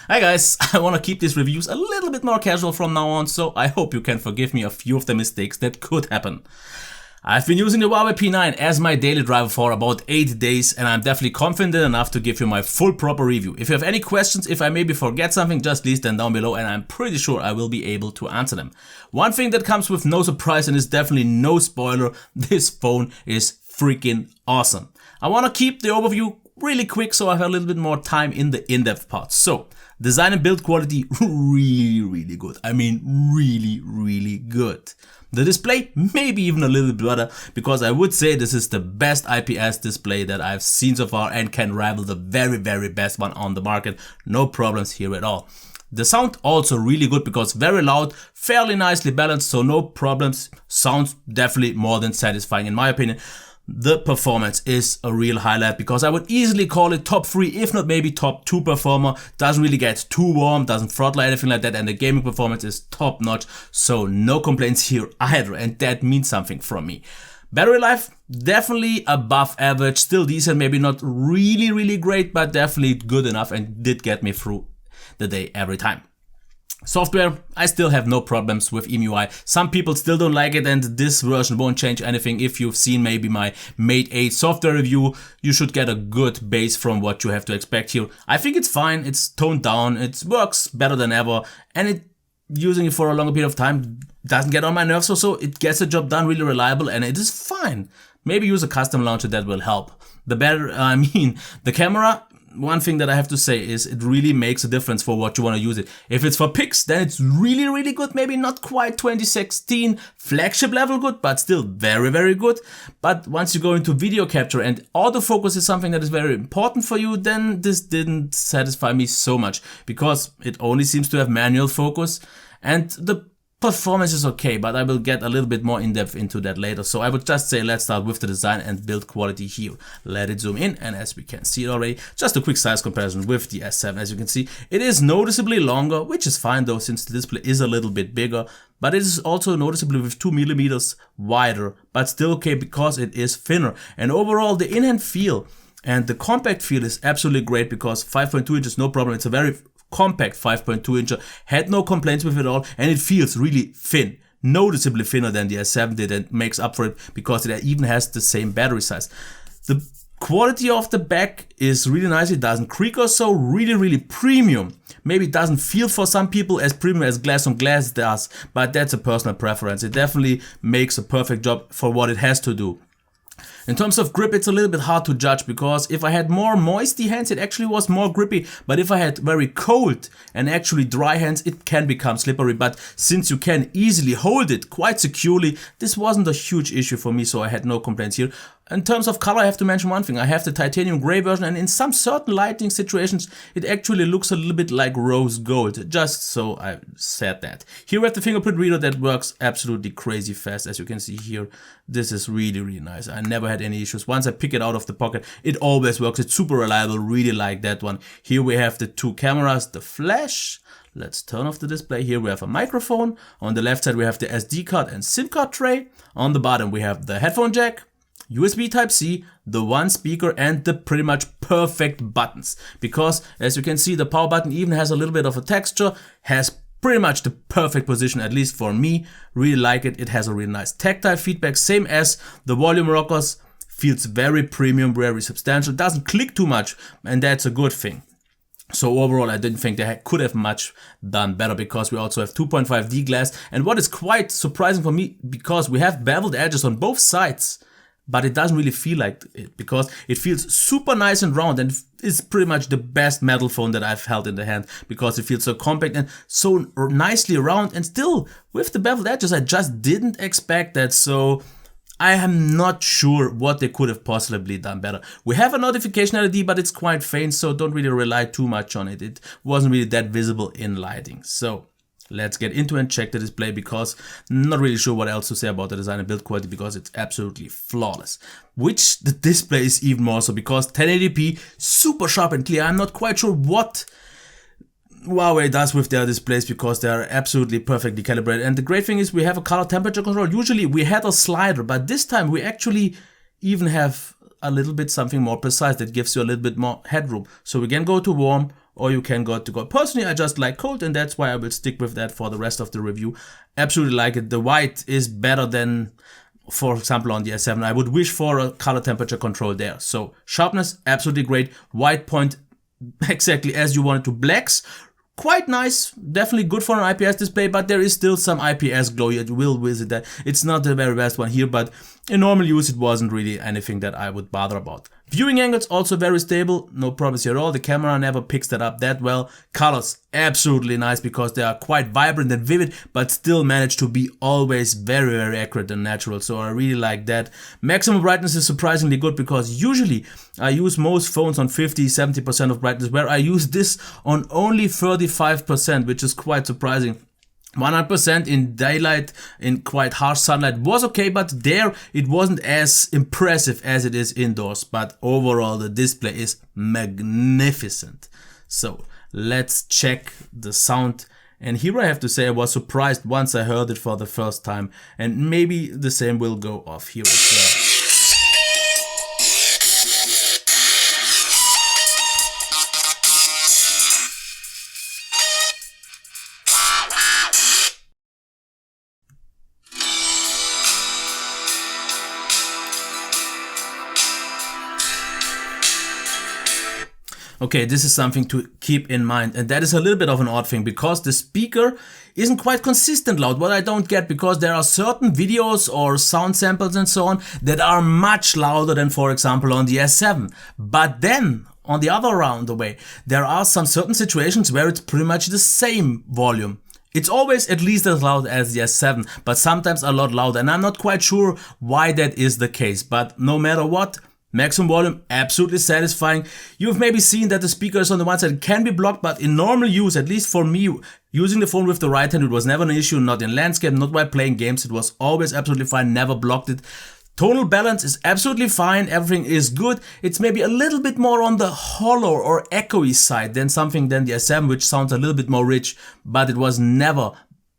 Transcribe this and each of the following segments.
Hi guys, I want to keep these reviews a little bit more casual from now on, so I hope you can forgive me a few of the mistakes that could happen. I've been using the Huawei P9 as my daily driver for about 8 days, and I'm definitely confident enough to give you my full proper review. If you have any questions, if I maybe forget something, just leave them down below and I'm pretty sure I will be able to answer them. One thing that comes with no surprise and is definitely no spoiler, this phone is freaking awesome. I want to keep the overview really quick so I have a little bit more time in the in-depth part. So, design and build quality really good. I mean really good. The display maybe even a little bit better, because I would say this is the best IPS display that I've seen so far and can rival the very best one on the market. No problems here at all. The sound also really good because very loud, fairly nicely balanced, so no problems. Sounds definitely more than satisfying in my opinion. The performance is a real highlight because I would easily call it top 3, if not maybe top 2 performer. Doesn't really get too warm, doesn't throttle anything like that, and the gaming performance is top notch, so no complaints here either, and that means something from me. Battery life, definitely above average, still decent, maybe not really great, but definitely good enough and did get me through the day every time. Software, I still have no problems with EMUI. Some people still don't like it and this version won't change anything. If you've seen maybe my Mate 8 software review, you should get a good base from what you have to expect here. I think it's fine, it's toned down, it works better than ever, and using it for a longer period of time doesn't get on my nerves or so. It gets the job done, really reliable, and it is fine. Maybe use a custom launcher, that will help. The camera, one thing that I have to say is it really makes a difference for what you want to use it. If it's for pics, then it's really good. Maybe not quite 2016 flagship level good, but still very good. But once you go into video capture and autofocus is something that is very important for you, then this didn't satisfy me so much because it only seems to have manual focus and the performance is okay, but I will get a little bit more in depth into that later. So I would just say let's start with the design and build quality here. Let it zoom in, and as we can see it already, just a quick size comparison with the S7. As you can see, it is noticeably longer, which is fine though since the display is a little bit bigger, but it is also noticeably with 2 millimeters wider, but still okay because it is thinner. And overall the in-hand feel and the compact feel is absolutely great because 5.2 inches, no problem. It's a very compact 5.2 incher, had no complaints with it all, and it feels really thin, noticeably thinner than the S7 did, and makes up for it because it even has the same battery size. The quality of the back is really nice, it doesn't creak or so, really premium. Maybe it doesn't feel for some people as premium as glass on glass does, but that's a personal preference. It definitely makes a perfect job for what it has to do. In terms of grip, it's a little bit hard to judge because if I had more moisty hands, it actually was more grippy. But if I had very cold and actually dry hands, it can become slippery. But since you can easily hold it quite securely, this wasn't a huge issue for me, so I had no complaints here. In terms of color, I have to mention one thing. I have the titanium gray version, and in some certain lighting situations, it actually looks a little bit like rose gold, just so I said that. Here we have the fingerprint reader that works absolutely crazy fast, as you can see here. This is really nice. I never had any issues. Once I pick it out of the pocket, it always works. It's super reliable, really like that one. Here we have the 2 cameras, the flash. Let's turn off the display. Here we have a microphone. On the left side we have the SD card and SIM card tray. On the bottom we have the headphone jack, USB Type-C, the 1 speaker, and the pretty much perfect buttons. Because as you can see, the power button even has a little bit of a texture, has pretty much the perfect position, at least for me. Really like it. It has a really nice tactile feedback, same as the volume rockers. Feels very premium, very substantial, doesn't click too much, and that's a good thing. So overall, I didn't think they could have much done better because we also have 2.5D glass. And what is quite surprising for me, because we have beveled edges on both sides, but it doesn't really feel like it because it feels super nice and round, and is pretty much the best metal phone that I've held in the hand because it feels so compact and so nicely round, and still with the beveled edges I just didn't expect that. So I am not sure what they could have possibly done better. We have a notification LED, but it's quite faint, so don't really rely too much on it. It wasn't really that visible in lighting. So let's get into and check the display because I'm not really sure what else to say about the design and build quality because it's absolutely flawless. Which the display is even more so because 1080p, super sharp and clear. I'm not quite sure what Huawei does with their displays because they are absolutely perfectly calibrated. And the great thing is we have a color temperature control. Usually we had a slider, but this time we actually even have a little bit something more precise that gives you a little bit more headroom. So we can go to warm or you can go to gold. Personally, I just like gold, and that's why I will stick with that for the rest of the review. Absolutely like it. The white is better than, for example, on the S7. I would wish for a color temperature control there. So sharpness, absolutely great. White point, exactly as you want it to. Blacks, quite nice, definitely good for an IPS display, but there is still some IPS glow. You will visit that. It's not the very best one here, but in normal use it wasn't really anything that I would bother about. Viewing angles also very stable, no problems here at all. The camera never picks that up that well. Colors, absolutely nice because they are quite vibrant and vivid, but still manage to be always very, very accurate and natural. So I really like that. Maximum brightness is surprisingly good because usually I use most phones on 50-70% of brightness, where I use this on only 35%, which is quite surprising. 100% in daylight, in quite harsh sunlight was okay, but there it wasn't as impressive as it is indoors. But overall the display is magnificent. So let's check the sound. And here I have to say I was surprised once I heard it for the first time, and maybe the same will go off here as well. Okay, this is something to keep in mind, and that is a little bit of an odd thing because the speaker isn't quite consistent loud, what I don't get, because there are certain videos or sound samples and so on that are much louder than, for example, on the S7. But then, on the other round the way, there are some certain situations where it's pretty much the same volume. It's always at least as loud as the S7, but sometimes a lot louder, and I'm not quite sure why that is the case, but no matter what, maximum volume, absolutely satisfying. You've maybe seen that the speakers on the one side can be blocked, but in normal use, at least for me, using the phone with the right hand, it was never an issue, not in landscape, not while playing games, it was always absolutely fine, never blocked it. Tonal balance is absolutely fine, everything is good. It's maybe a little bit more on the hollow or echoey side than the S7, which sounds a little bit more rich, but it was never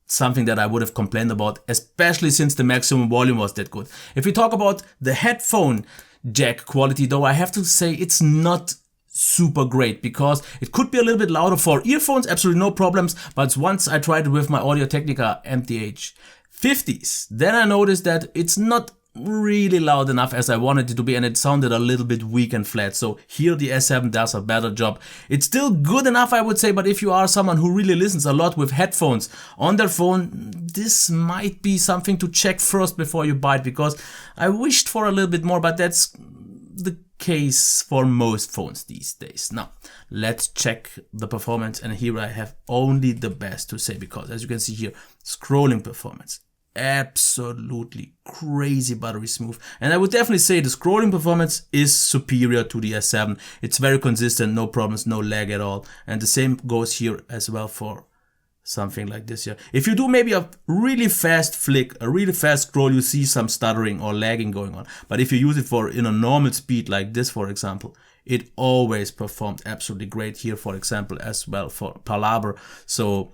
something that I would have complained about, especially since the maximum volume was that good. If we talk about the headphone jack quality though, I have to say it's not super great because it could be a little bit louder for earphones, absolutely no problems, but once I tried it with my Audio-Technica MTH50s, then I noticed that it's not really loud enough as I wanted it to be, and it sounded a little bit weak and flat. So here the S7 does a better job. It's still good enough, I would say, but if you are someone who really listens a lot with headphones on their phone, this might be something to check first before you buy it, because I wished for a little bit more, but that's the case for most phones these days. Now let's check the performance, and here I have only the best to say, because as you can see here, scrolling performance, absolutely crazy buttery smooth, and I would definitely say the scrolling performance is superior to the S7. It's very consistent, no problems, no lag at all, and the same goes here as well for something like this here. If you do maybe a really fast flick, a really fast scroll, you see some stuttering or lagging going on, but if you use it for in a normal speed like this, for example, it always performed absolutely great here, for example, as well for Palaver. So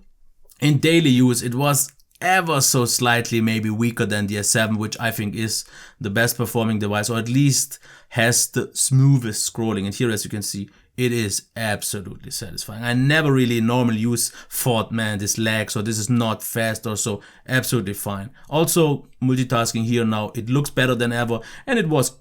in daily use it was ever so slightly maybe weaker than the S7, which I think is the best performing device, or at least has the smoothest scrolling. And here, as you can see, it is absolutely satisfying. I never really in normal use thought, man, this lags or this is not fast or so. Absolutely fine. Also, multitasking here now, it looks better than ever, and it was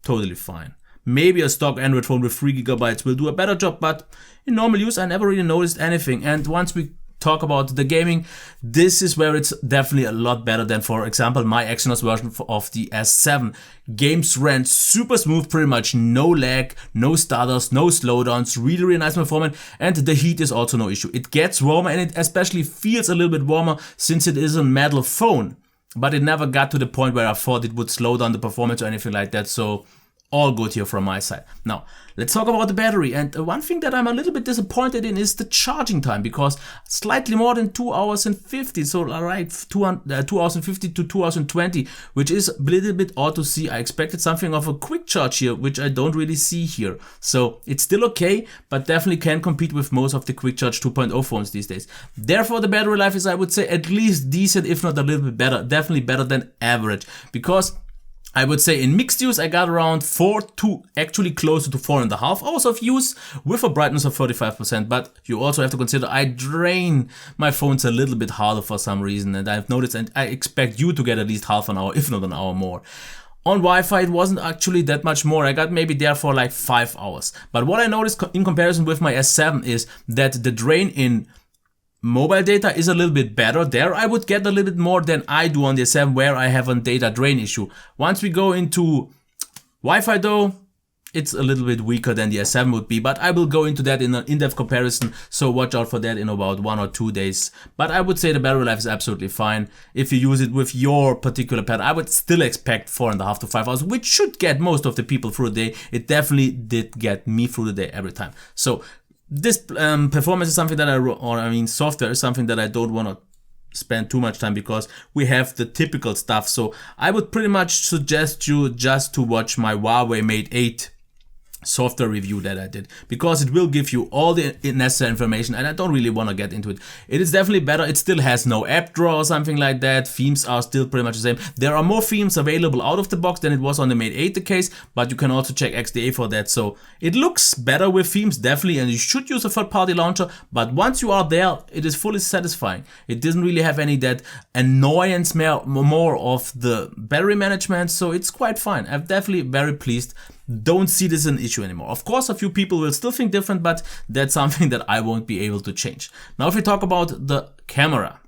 totally fine. Maybe a stock Android phone with 3 GB will do a better job, but in normal use I never really noticed anything. And once we talk about the gaming, this is where it's definitely a lot better than, for example, my Exynos version of the S7. Games ran super smooth, pretty much no lag, no stutters, no slowdowns, really, really nice performance, and the heat is also no issue. It gets warmer, and it especially feels a little bit warmer since it is a metal phone, but it never got to the point where I thought it would slow down the performance or anything like that, so all good here from my side. Now, let's talk about the battery. And one thing that I'm a little bit disappointed in is the charging time, because slightly more than 2 hours and 50, so right, 2 hours and 50 to 2 hours and 20, which is a little bit odd to see. I expected something of a quick charge here, which I don't really see here. So it's still okay, but definitely can compete with most of the quick charge 2.0 phones these days. Therefore, the battery life is, I would say, at least decent, if not a little bit better, definitely better than average, because I would say in mixed use, I got around 4 to actually closer to 4.5 hours of use with a brightness of 35%. But you also have to consider I drain my phones a little bit harder for some reason. And I've noticed, and I expect you to get at least half an hour, if not an hour more. On Wi-Fi, it wasn't actually that much more. I got maybe there for like 5 hours. But what I noticed in comparison with my S7 is that the drain in mobile data is a little bit better. There I would get a little bit more than I do on the S7, where I have a data drain issue. Once we go into Wi-Fi though, it's a little bit weaker than the S7 would be, but I will go into that in an in-depth comparison, so watch out for that in about 1 or 2 days. But I would say the battery life is absolutely fine. If you use it with your particular pattern, I would still expect 4.5 to 5 hours, which should get most of the people through the day. It definitely did get me through the day every time. So this performance is something that software is something that I don't want to spend too much time, because we have the typical stuff. So I would pretty much suggest you just to watch my Huawei Mate 8 software review that I did, because it will give you all the necessary information, and I don't really want to get into it. It is definitely better. It still has no app drawer or something like that. Themes are still pretty much the same. There are more themes available out of the box than it was on the Mate 8 the case, but you can also check XDA for that. So it looks better with themes, definitely, and you should use a third-party launcher, but once you are there, it is fully satisfying. It doesn't really have any that annoyance more of the battery management, so it's quite fine. I'm definitely very pleased. Don't see this as an issue anymore. Of course, a few people will still think different, but that's something that I won't be able to change. Now, if we talk about the camera,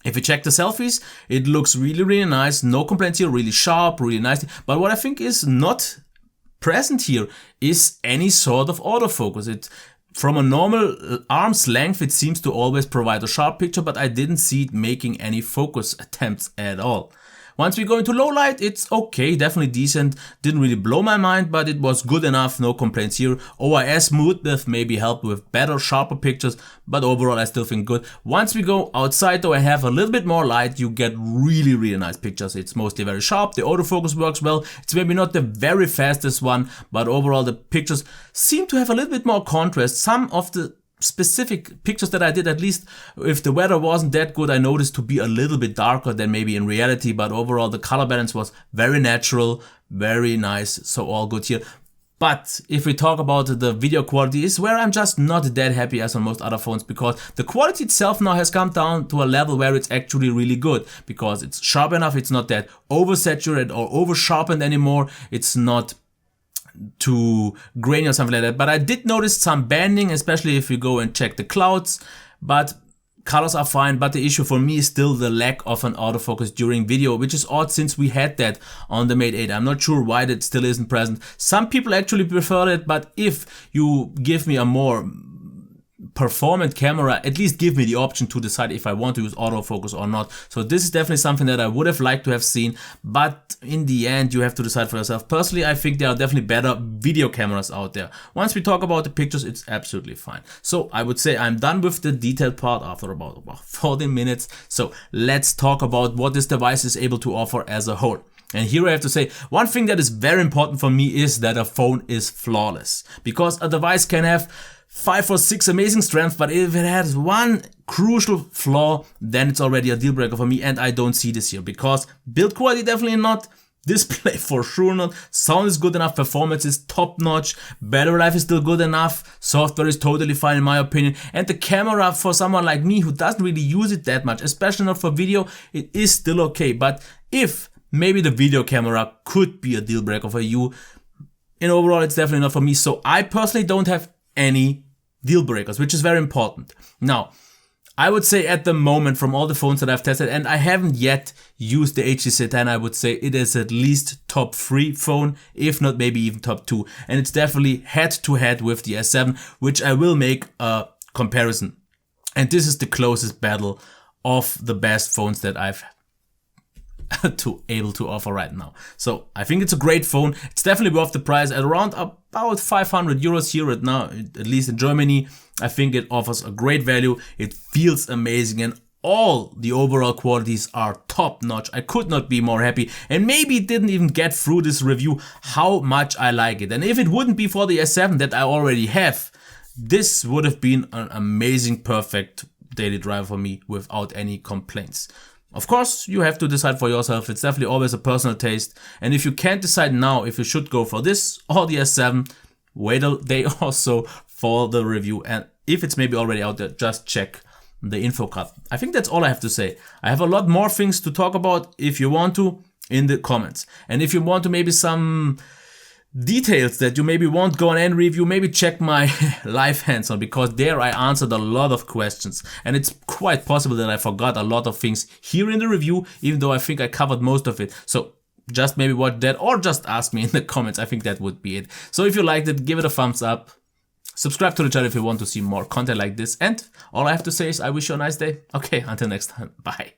if you check the selfies, it looks really, really nice. No complaints here, really sharp, really nice. But what I think is not present here is any sort of autofocus. From a normal arm's length, it seems to always provide a sharp picture, but I didn't see it making any focus attempts at all. Once we go into low light, it's okay, definitely decent. Didn't really blow my mind, but it was good enough, no complaints here. OIS smoothness maybe helped with better, sharper pictures, but overall I still think good. Once we go outside though, I have a little bit more light, you get really, really nice pictures. It's mostly very sharp, the autofocus works well. It's maybe not the very fastest one, but overall the pictures seem to have a little bit more contrast. Some of the specific pictures that I did, at least if the weather wasn't that good, I noticed to be a little bit darker than maybe in reality, but overall the color balance was very natural, very nice, so all good here. But if we talk about the video quality, is where I'm just not that happy as on most other phones, because the quality itself now has come down to a level where it's actually really good, because it's sharp enough, it's not that oversaturated or over sharpened anymore, it's not too grainy or something like that. But I did notice some banding, especially if you go and check the clouds, but colors are fine. But the issue for me is still the lack of an autofocus during video, which is odd since we had that on the Mate 8. I'm not sure why that still isn't present. Some people actually prefer it, but if you give me a more performant camera, at least give me the option to decide if I want to use autofocus or not. So this is definitely something that I would have liked to have seen, but in the end you have to decide for yourself. Personally, I think there are definitely better video cameras out there. Once we talk about the pictures, it's absolutely fine. So I would say I'm done with the detailed part after about 40 minutes. So let's talk about what this device is able to offer as a whole. And here I have to say, one thing that is very important for me is that a phone is flawless, because a device can have 5 or 6 amazing strengths, but if it has one crucial flaw, then it's already a deal breaker for me, and I don't see this here, because build quality definitely not, display for sure not, sound is good enough, performance is top notch, battery life is still good enough, software is totally fine in my opinion, and the camera for someone like me who doesn't really use it that much, especially not for video, it is still okay. But if maybe the video camera could be a deal breaker for you, in overall it's definitely not for me. So I personally don't have any deal breakers, which is very important. Now, I would say at the moment, from all the phones that I've tested, and I haven't yet used the HTC 10, I would say it is at least top 3 phone, if not maybe even top 2. And it's definitely head to head with the S7, which I will make a comparison. And this is the closest battle of the best phones that I've able to offer right now. So I think it's a great phone. It's definitely worth the price at around about 500 euros here right now, at least in Germany. I think it offers a great value. It feels amazing, and all the overall qualities are top notch. I could not be more happy, and maybe it didn't even get through this review how much I like it. And if it wouldn't be for the S7 that I already have, this would have been an amazing, perfect daily driver for me without any complaints. Of course, you have to decide for yourself. It's definitely always a personal taste. And if you can't decide now if you should go for this or the S7, wait a day or so for the review. And if it's maybe already out there, just check the info card. I think that's all I have to say. I have a lot more things to talk about if you want to in the comments. And if you want to maybe some details that you maybe won't go on and review, maybe check my live hands-on, because there I answered a lot of questions, and it's quite possible that I forgot a lot of things here in the review, even though I think I covered most of it. So just maybe watch that or just ask me in the comments. I think that would be it. So if you liked it, give it a thumbs up. Subscribe to the channel if you want to see more content like this. And all I have to say is I wish you a nice day. Okay, until next time. Bye.